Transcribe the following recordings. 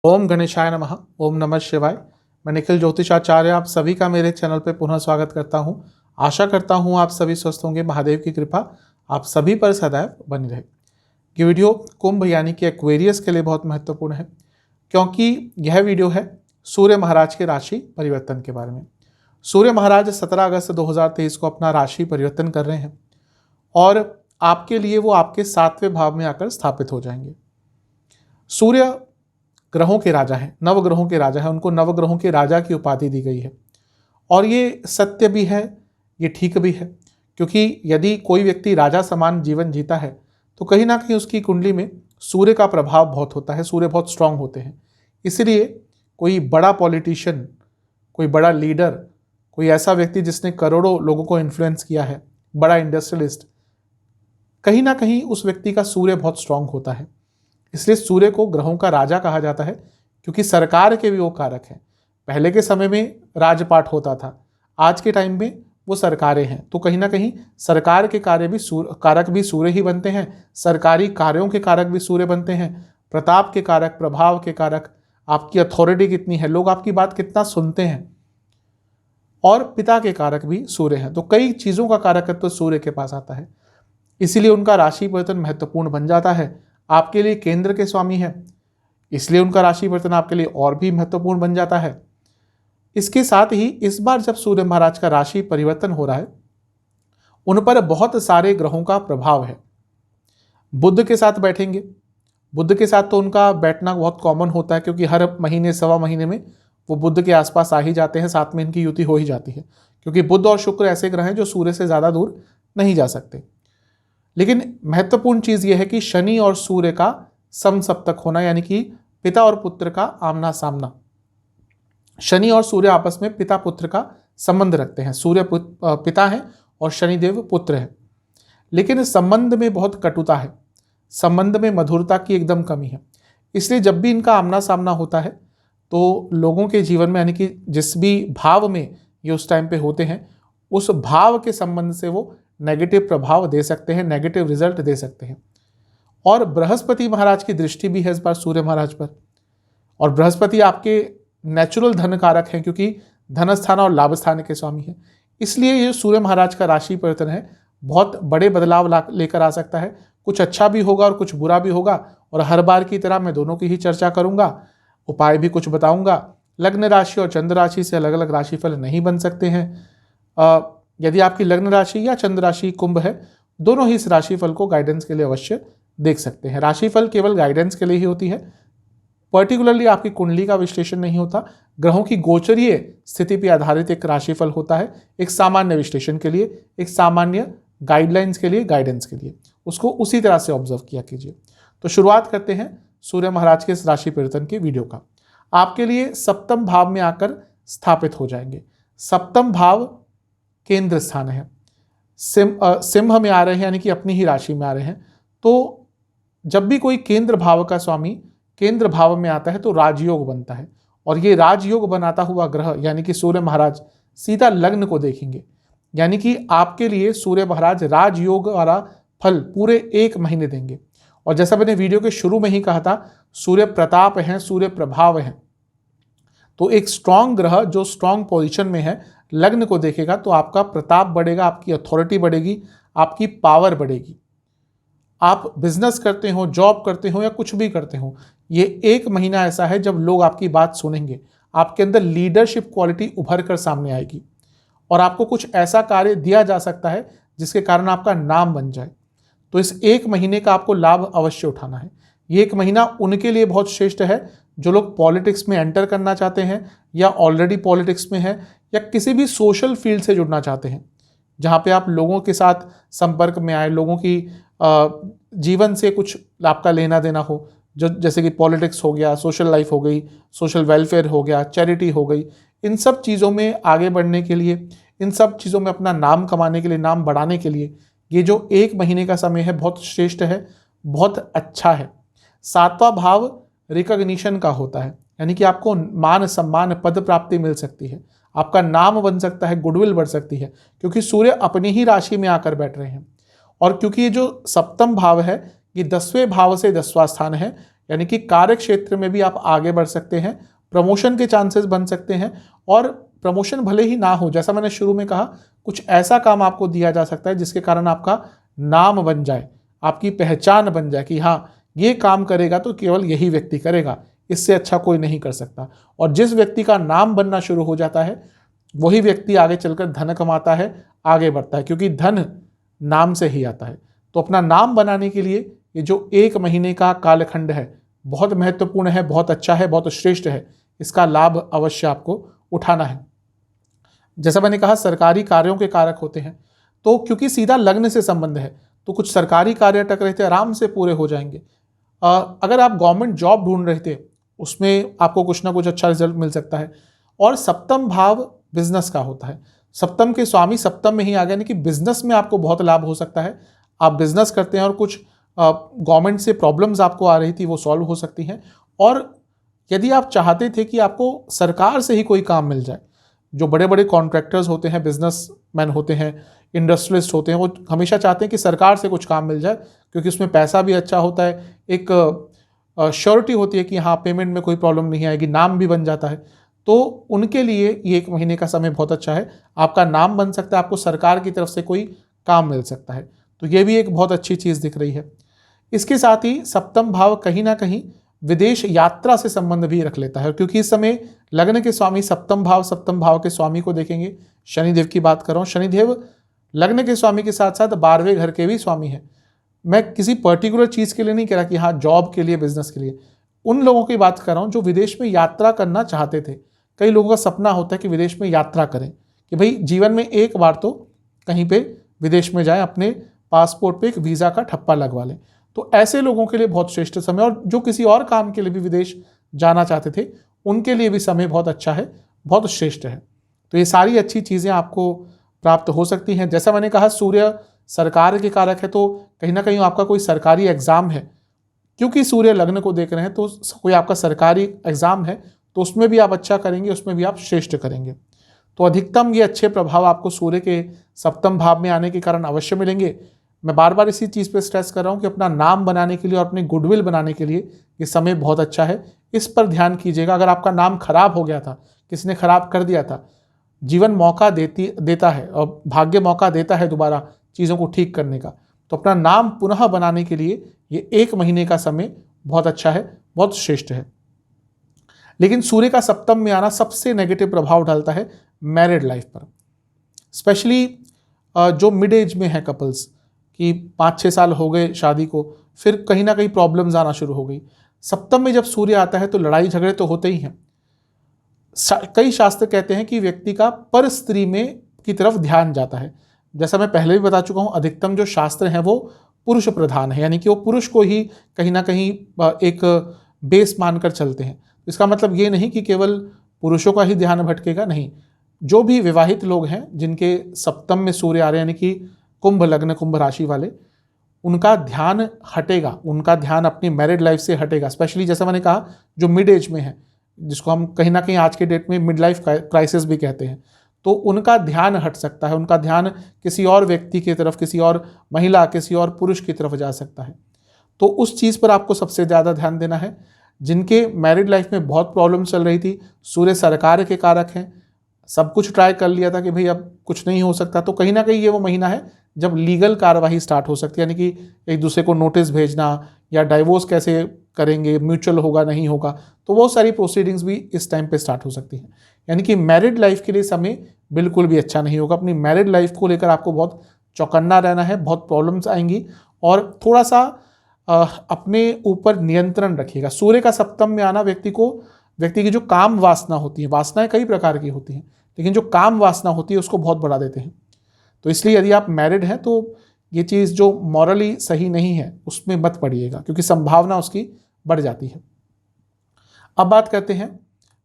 ओम गणेशाय नमः। ओम नमः शिवाय। मैं निखिल ज्योतिषाचार्य आप सभी का मेरे चैनल पर पुनः स्वागत करता हूं। आशा करता हूं आप सभी स्वस्थ होंगे। महादेव की कृपा आप सभी पर सदैव बनी रहे। ये वीडियो कुंभ यानी कि एक्वेरियस के लिए बहुत महत्वपूर्ण है, क्योंकि यह वीडियो है सूर्य महाराज के राशि परिवर्तन के बारे में। सूर्य महाराज 17 अगस्त 2023 को अपना राशि परिवर्तन कर रहे हैं और आपके लिए वो आपके 7वें भाव में आकर स्थापित हो जाएंगे। सूर्य ग्रहों के राजा हैं, नवग्रहों के राजा हैं, उनको नवग्रहों के राजा की उपाधि दी गई है। और ये सत्य भी है, ये ठीक भी है, क्योंकि यदि कोई व्यक्ति राजा समान जीवन जीता है तो कहीं ना कहीं उसकी कुंडली में सूर्य का प्रभाव बहुत होता है, सूर्य बहुत स्ट्रांग होते हैं। इसलिए कोई बड़ा पॉलिटिशियन, कोई बड़ा लीडर, कोई ऐसा व्यक्ति जिसने करोड़ों लोगों को इन्फ्लुएंस किया है, बड़ा इंडस्ट्रियलिस्ट, कहीं ना कहीं उस व्यक्ति का सूर्य बहुत स्ट्रांग होता है। इसलिए सूर्य को ग्रहों का राजा कहा जाता है, क्योंकि सरकार के भी वो कारक हैं। पहले के समय में राजपाट होता था, आज के टाइम में वो सरकारें हैं, तो कहीं ना कहीं सरकार के कारक भी सूर्य ही बनते हैं। सरकारी कार्यों के कारक भी सूर्य बनते हैं। प्रताप के कारक, प्रभाव के कारक, आपकी अथॉरिटी कितनी है, लोग आपकी बात कितना सुनते हैं, और पिता के कारक भी सूर्य हैं। तो कई चीज़ों का कारकत्व तो सूर्य के पास आता है, इसीलिए उनका राशि परिवर्तन महत्वपूर्ण बन जाता है। आपके लिए केंद्र के स्वामी है, इसलिए उनका राशि परिवर्तन आपके लिए और भी महत्वपूर्ण बन जाता है। इसके साथ ही इस बार जब सूर्य महाराज का राशि परिवर्तन हो रहा है, उन पर बहुत सारे ग्रहों का प्रभाव है। बुध के साथ बैठेंगे। बुध के साथ तो उनका बैठना बहुत कॉमन होता है, क्योंकि हर महीने सवा महीने में वो बुध के आसपास आ ही जाते हैं, साथ में इनकी युति हो ही जाती है, क्योंकि बुध और शुक्र ऐसे ग्रह हैं जो सूर्य से ज़्यादा दूर नहीं जा सकते। लेकिन महत्वपूर्ण चीज यह है कि शनि और सूर्य का समसप्तक होना, यानी कि पिता और पुत्र का आमना सामना। शनि और सूर्य आपस में पिता पुत्र का संबंध रखते हैं। सूर्य पिता है और शनिदेव पुत्र है, लेकिन इस संबंध में बहुत कटुता है, संबंध में मधुरता की एकदम कमी है। इसलिए जब भी इनका आमना सामना होता है तो लोगों के जीवन में, यानी कि जिस भी भाव में ये उस टाइम पे होते हैं, उस भाव के संबंध से वो नेगेटिव प्रभाव दे सकते हैं, नेगेटिव रिजल्ट दे सकते हैं। और बृहस्पति महाराज की दृष्टि भी है इस बार सूर्य महाराज पर, और बृहस्पति आपके नेचुरल धन कारक हैं, क्योंकि धन स्थान और लाभ स्थान के स्वामी हैं। इसलिए ये सूर्य महाराज का राशि परिवर्तन है, बहुत बड़े बदलाव लेकर आ सकता है। कुछ अच्छा भी होगा और कुछ बुरा भी होगा, और हर बार की तरह मैं दोनों की ही चर्चा करूंगा, उपाय भी कुछ बताऊंगा। लग्न राशि और चंद्र राशि से अलग अलग राशिफल नहीं बन सकते हैं। यदि आपकी लग्न राशि या चंद्र राशि कुंभ है, दोनों ही इस राशिफल को गाइडेंस के लिए अवश्य देख सकते हैं। राशिफल केवल गाइडेंस के लिए ही होती है, पर्टिकुलरली आपकी कुंडली का विश्लेषण नहीं होता। ग्रहों की गोचरीय स्थिति पर आधारित एक राशिफल होता है, एक सामान्य विश्लेषण के लिए, एक सामान्य गाइडलाइंस के लिए, गाइडेंस के लिए। उसको उसी तरह से ऑब्जर्व किया कीजिए। तो शुरुआत करते हैं सूर्य महाराज के इस राशि परिवर्तन के वीडियो का। आपके लिए सप्तम भाव में आकर स्थापित हो जाएंगे। सप्तम भाव केंद्र स्थान है, सिंह में आ रहे हैं, यानी कि अपनी ही राशि में आ रहे हैं। तो जब भी कोई केंद्र भाव का स्वामी केंद्र भाव में आता है तो राजयोग बनता है, और ये राजयोग बनाता हुआ ग्रह यानी कि सूर्य महाराज सीधा लग्न को देखेंगे, यानी कि आपके लिए सूर्य महाराज राजयोग वाला फल पूरे 1 महीने देंगे। और जैसा मैंने वीडियो के शुरू में ही कहा था, सूर्य प्रताप हैं, सूर्य प्रभाव हैं। तो एक स्ट्रांग ग्रह जो स्ट्रांग पोजीशन में है, लग्न को देखेगा तो आपका प्रताप बढ़ेगा, आपकी अथॉरिटी बढ़ेगी, आपकी पावर बढ़ेगी। आप बिजनेस करते हो, जॉब करते हो या कुछ भी करते हो, ये 1 महीना ऐसा है जब लोग आपकी बात सुनेंगे, आपके अंदर लीडरशिप क्वालिटी उभर कर सामने आएगी, और आपको कुछ ऐसा कार्य दिया जा सकता है जिसके कारण आपका नाम बन जाए। तो इस 1 महीने का आपको लाभ अवश्य उठाना है। ये 1 महीना उनके लिए बहुत श्रेष्ठ है जो लोग पॉलिटिक्स में एंटर करना चाहते हैं, या ऑलरेडी पॉलिटिक्स में है, या किसी भी सोशल फील्ड से जुड़ना चाहते हैं, जहाँ पे आप लोगों के साथ संपर्क में आए, लोगों की जीवन से कुछ आपका लेना देना हो, जो जैसे कि पॉलिटिक्स हो गया, सोशल लाइफ हो गई, सोशल वेलफेयर हो गया, चैरिटी हो गई। इन सब चीज़ों में आगे बढ़ने के लिए, इन सब चीज़ों में अपना नाम कमाने के लिए, नाम बढ़ाने के लिए ये जो 1 महीने का समय है बहुत श्रेष्ठ है, बहुत अच्छा है। 7वां भाव रिकॉग्निशन का होता है, यानी कि आपको मान सम्मान पद प्राप्ति मिल सकती है, आपका नाम बन सकता है, गुडविल बढ़ सकती है, क्योंकि सूर्य अपनी ही राशि में आकर बैठ रहे हैं। और क्योंकि ये जो सप्तम भाव है, ये 10वें भाव से 10वां स्थान है, यानी कि कार्य क्षेत्र में भी आप आगे बढ़ सकते हैं, प्रमोशन के चांसेस बन सकते हैं। और प्रमोशन भले ही ना हो, जैसा मैंने शुरू में कहा, कुछ ऐसा काम आपको दिया जा सकता है जिसके कारण आपका नाम बन जाए, आपकी पहचान बन जाए कि हाँ, ये काम करेगा तो केवल यही व्यक्ति करेगा, इससे अच्छा कोई नहीं कर सकता। और जिस व्यक्ति का नाम बनना शुरू हो जाता है वही व्यक्ति आगे चलकर धन कमाता है, आगे बढ़ता है, क्योंकि धन नाम से ही आता है। तो अपना नाम बनाने के लिए ये जो 1 महीने का कालखंड है बहुत महत्वपूर्ण है, बहुत अच्छा है, बहुत श्रेष्ठ है। इसका लाभ अवश्य आपको उठाना है। जैसा मैंने कहा, सरकारी कार्यों के कारक होते हैं, तो क्योंकि सीधा लग्न से संबंध है तो कुछ सरकारी कार्य अटक रहे थे, आराम से पूरे हो जाएंगे। अगर आप गवर्नमेंट जॉब ढूंढ रहे थे, उसमें आपको कुछ ना कुछ अच्छा रिजल्ट मिल सकता है। और सप्तम भाव बिजनेस का होता है, सप्तम के स्वामी सप्तम में ही आ गए, यानी कि बिजनेस में आपको बहुत लाभ हो सकता है। आप बिजनेस करते हैं और कुछ गवर्नमेंट से प्रॉब्लमस आपको आ रही थी, वो सॉल्व हो सकती हैं। और यदि आप चाहते थे कि आपको सरकार से ही कोई काम मिल जाए, जो बड़े बड़े कॉन्ट्रैक्टर्स होते हैं, बिजनेसमैन होते हैं, इंडस्ट्रियलिस्ट होते हैं, वो हमेशा चाहते हैं कि सरकार से कुछ काम मिल जाए, क्योंकि उसमें पैसा भी अच्छा होता है, एक श्योरिटी होती है कि हाँ, पेमेंट में कोई प्रॉब्लम नहीं आएगी, नाम भी बन जाता है। तो उनके लिए ये 1 महीने का समय बहुत अच्छा है, आपका नाम बन सकता है, आपको सरकार की तरफ से कोई काम मिल सकता है। तो ये भी एक बहुत अच्छी चीज़ दिख रही है। इसके साथ ही सप्तम भाव कहीं ना कहीं विदेश यात्रा से संबंध भी रख लेता है, क्योंकि इस समय लग्न के स्वामी सप्तम भाव के स्वामी को देखेंगे। शनिदेव की बात कर रहा हूँ, शनिदेव लग्न के स्वामी के साथ साथ 12वें घर के भी स्वामी हैं। मैं किसी पर्टिकुलर चीज़ के लिए नहीं कह रहा कि हाँ, जॉब के लिए, बिजनेस के लिए, उन लोगों की बात कर रहा हूँ जो विदेश में यात्रा करना चाहते थे। कई लोगों का सपना होता है कि विदेश में यात्रा करें, कि भाई जीवन में एक बार तो कहीं पे विदेश में जाएं, अपने पासपोर्ट पे एक वीज़ा का ठप्पा लगवा लें। तो ऐसे लोगों के लिए बहुत श्रेष्ठ समय, और जो किसी और काम के लिए भी विदेश जाना चाहते थे उनके लिए भी समय बहुत अच्छा है, बहुत श्रेष्ठ है। तो ये सारी अच्छी चीज़ें आपको प्राप्त हो सकती हैं। जैसा मैंने कहा, सूर्य सरकार के कारक है, तो कहीं ना कहीं आपका कोई सरकारी एग्ज़ाम है, क्योंकि सूर्य लग्न को देख रहे हैं, तो कोई आपका सरकारी एग्ज़ाम है तो उसमें भी आप अच्छा करेंगे, उसमें भी आप श्रेष्ठ करेंगे। तो अधिकतम ये अच्छे प्रभाव आपको सूर्य के सप्तम भाव में आने के कारण अवश्य मिलेंगे। मैं बार बार इसी चीज़ पे स्ट्रेस कर रहा हूँ कि अपना नाम बनाने के लिए और अपनी गुडविल बनाने के लिए ये समय बहुत अच्छा है, इस पर ध्यान कीजिएगा। अगर आपका नाम खराब हो गया था, किसी ने खराब कर दिया था, जीवन मौका देता है और भाग्य मौका देता है दोबारा चीज़ों को ठीक करने का। तो अपना नाम पुनः बनाने के लिए ये 1 महीने का समय बहुत अच्छा है, बहुत श्रेष्ठ है। लेकिन सूर्य का सप्तम में आना सबसे नेगेटिव प्रभाव डालता है मैरिड लाइफ पर, स्पेशली जो मिड एज में है कपल्स, कि 5-6 साल हो गए शादी को, फिर कहीं ना कहीं प्रॉब्लम्स आना शुरू हो गई। सप्तम में जब सूर्य आता है तो लड़ाई झगड़े तो होते ही हैं। कई शास्त्र कहते हैं कि व्यक्ति का पर स्त्री में की तरफ ध्यान जाता है। जैसा मैं पहले भी बता चुका हूँ, अधिकतम जो शास्त्र हैं वो पुरुष प्रधान है, यानी कि वो पुरुष को ही कहीं ना कहीं एक बेस मानकर चलते हैं। इसका मतलब ये नहीं कि केवल पुरुषों का ही ध्यान भटकेगा, नहीं, जो भी विवाहित लोग हैं जिनके सप्तम में सूर्य आ रहे हैं, यानी कि कुंभ लग्न, कुंभ राशि वाले, उनका ध्यान हटेगा, उनका ध्यान अपनी मैरिड लाइफ से हटेगा। स्पेशली जैसा मैंने कहा, जो मिड एज में है, जिसको हम कहीं ना कहीं आज के डेट में मिड लाइफ क्राइसिस भी कहते हैं, तो उनका ध्यान हट सकता है, उनका ध्यान किसी और व्यक्ति की तरफ, किसी और महिला, किसी और पुरुष की तरफ जा सकता है। तो उस चीज़ पर आपको सबसे ज़्यादा ध्यान देना है। जिनके मैरिड लाइफ में बहुत प्रॉब्लम चल रही थी, सूर्य सरकार के कारक हैं, सब कुछ ट्राई कर लिया था कि भाई अब कुछ नहीं हो सकता, तो कहीं ना कहीं ये वो महीना है जब लीगल कार्रवाई स्टार्ट हो सकती है, यानी कि एक दूसरे को नोटिस भेजना या डाइवोर्स कैसे करेंगे, म्यूचुअल होगा नहीं होगा, तो वो सारी प्रोसीडिंग्स भी इस टाइम पे स्टार्ट हो सकती हैं। यानी कि मैरिड लाइफ के लिए समय बिल्कुल भी अच्छा नहीं होगा। अपनी मैरिड लाइफ को लेकर आपको बहुत चौकन्ना रहना है, बहुत प्रॉब्लम्स आएंगी, और थोड़ा सा अपने ऊपर नियंत्रण रखिएगा। सूर्य का सप्तम में आना व्यक्ति की जो काम वासना होती है, वासनाएं कई प्रकार की होती हैं, लेकिन जो काम वासना होती है उसको बहुत बढ़ा देते हैं। तो इसलिए यदि आप मैरिड हैं तो ये चीज़ जो मॉरली सही नहीं है उसमें मत पड़िएगा, क्योंकि संभावना उसकी बढ़ जाती है। अब बात करते हैं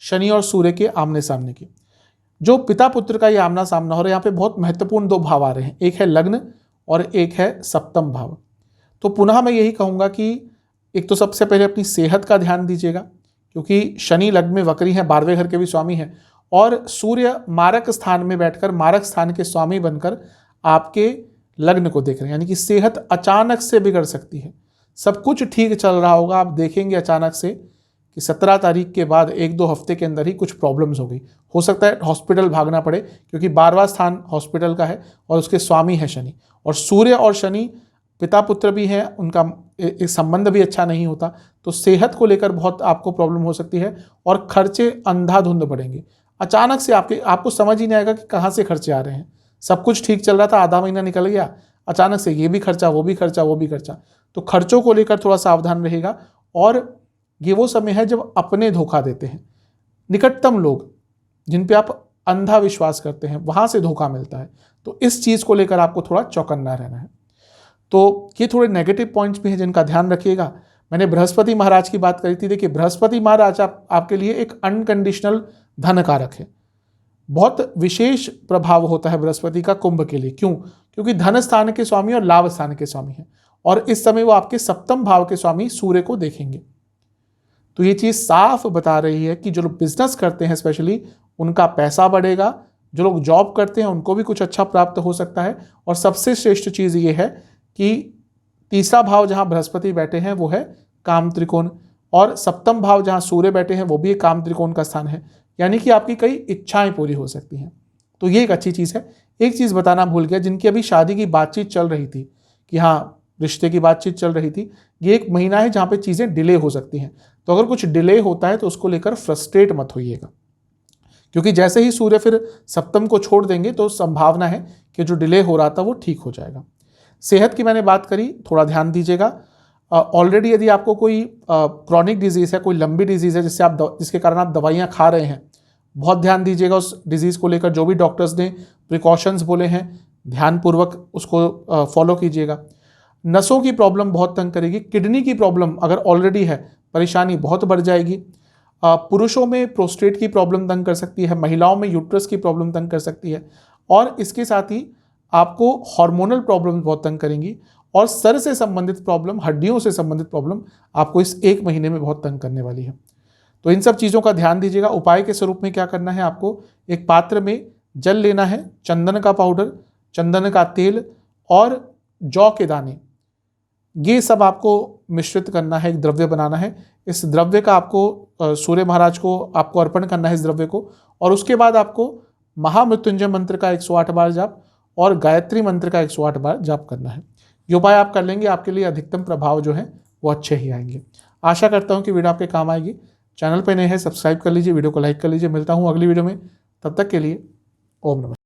शनि और सूर्य के आमने सामने की। जो पिता पुत्र का ये आमना सामना हो रहा है, यहाँ पे बहुत महत्वपूर्ण 2 भाव आ रहे हैं, एक है लग्न और एक है सप्तम भाव। तो पुनः मैं यही कहूँगा कि एक तो सबसे पहले अपनी सेहत का ध्यान दीजिएगा, क्योंकि शनि लग्न में वक्री है, 12वें घर के भी स्वामी हैं, और सूर्य मारक स्थान में बैठकर, मारक स्थान के स्वामी बनकर आपके लग्न को देख रहे हैं, यानी कि सेहत अचानक से बिगड़ सकती है, सब कुछ ठीक चल रहा होगा, आप देखेंगे अचानक से कि 17 तारीख के बाद 1-2 हफ्ते के अंदर ही कुछ प्रॉब्लम्स हो गई। हो सकता है हॉस्पिटल भागना पड़े, क्योंकि 12वां स्थान हॉस्पिटल का है और उसके स्वामी है शनि, और सूर्य और शनि पिता पुत्र भी हैं, उनका संबंध भी अच्छा नहीं होता, तो सेहत को लेकर बहुत आपको प्रॉब्लम हो सकती है और खर्चे अंधाधुंध बढ़ेंगे। अचानक से आपको समझ ही नहीं आएगा कि कहाँ से खर्चे आ रहे हैं। सब कुछ ठीक चल रहा था, आधा महीना निकल गया, अचानक से ये भी खर्चा, वो भी खर्चा, वो भी खर्चा। तो खर्चों को लेकर थोड़ा सावधान रहेगा। और ये वो समय है जब अपने धोखा देते हैं, निकटतम लोग जिन पे आप अंधा विश्वास करते हैं, वहां से धोखा मिलता है। तो इस चीज को लेकर आपको थोड़ा चौकन्ना रहना है। तो ये थोड़े नेगेटिव पॉइंट्स भी हैं जिनका ध्यान रखिएगा। मैंने बृहस्पति महाराज की बात करी थी। देखिए, बृहस्पति महाराज आपके लिए एक अनकंडीशनल धन कारक है। बहुत विशेष प्रभाव होता है बृहस्पति का कुंभ के लिए। क्यों? क्योंकि धन स्थान के स्वामी और लाभ स्थान के स्वामी हैं, और इस समय वो आपके सप्तम भाव के स्वामी सूर्य को देखेंगे। तो ये चीज साफ बता रही है कि जो लोग बिजनेस करते हैं स्पेशली, उनका पैसा बढ़ेगा। जो लोग जॉब करते हैं उनको भी कुछ अच्छा प्राप्त हो सकता है। और सबसे श्रेष्ठ चीज ये है कि तीसरा भाव जहां बृहस्पति बैठे हैं वो है काम त्रिकोण, और सप्तम भाव जहां सूर्य बैठे हैं वो भी एक काम त्रिकोण का स्थान है। यानी कि आपकी कई इच्छाएं पूरी हो सकती हैं। तो ये एक अच्छी चीज है। एक चीज बताना भूल गया, जिनकी अभी शादी की बातचीत चल रही थी, कि हाँ रिश्ते की बातचीत चल रही थी, ये एक महीना है जहां पे चीजें डिले हो सकती हैं। तो अगर कुछ डिले होता है तो उसको लेकर फ्रस्ट्रेट मत होइएगा, क्योंकि जैसे ही सूर्य फिर सप्तम को छोड़ देंगे तो संभावना है कि जो डिले हो रहा था वो ठीक हो जाएगा। सेहत की मैंने बात करी, थोड़ा ध्यान दीजिएगा। ऑलरेडी यदि आपको कोई क्रॉनिक डिजीज है, कोई लंबी डिजीज है जिसके कारण आप दवाइयाँ खा रहे हैं, बहुत ध्यान दीजिएगा उस डिजीज को लेकर। जो भी डॉक्टर्स ने प्रिकॉशंस बोले हैं, ध्यानपूर्वक उसको फॉलो कीजिएगा। नसों की प्रॉब्लम बहुत तंग करेगी। किडनी की प्रॉब्लम अगर ऑलरेडी है, परेशानी बहुत बढ़ जाएगी। पुरुषों में प्रोस्टेट की प्रॉब्लम तंग कर सकती है, महिलाओं में यूट्रस की प्रॉब्लम तंग कर सकती है, और इसके साथ ही आपको हार्मोनल प्रॉब्लम बहुत तंग करेंगी। और सर से संबंधित प्रॉब्लम, हड्डियों से संबंधित प्रॉब्लम आपको इस एक महीने में बहुत तंग करने वाली है। तो इन सब चीज़ों का ध्यान दीजिएगा। उपाय के स्वरूप में क्या करना है, आपको एक पात्र में जल लेना है, चंदन का पाउडर, चंदन का तेल और जौ के दाने, ये सब आपको मिश्रित करना है, एक द्रव्य बनाना है। इस द्रव्य का आपको सूर्य महाराज को आपको अर्पण करना है इस द्रव्य को। और उसके बाद आपको महामृत्युंजय मंत्र का 108 बार जाप और गायत्री मंत्र का 108 बार जाप करना है। ये उपाय आप कर लेंगे, आपके लिए अधिकतम प्रभाव जो है वो अच्छे ही आएंगे। आशा करता हूँ कि वीडियो आपके काम आएगी। चैनल पर नए हैं, सब्सक्राइब कर लीजिए, वीडियो को लाइक कर लीजिए। मिलता हूँ अगली वीडियो में, तब तक के लिए ओम नमः।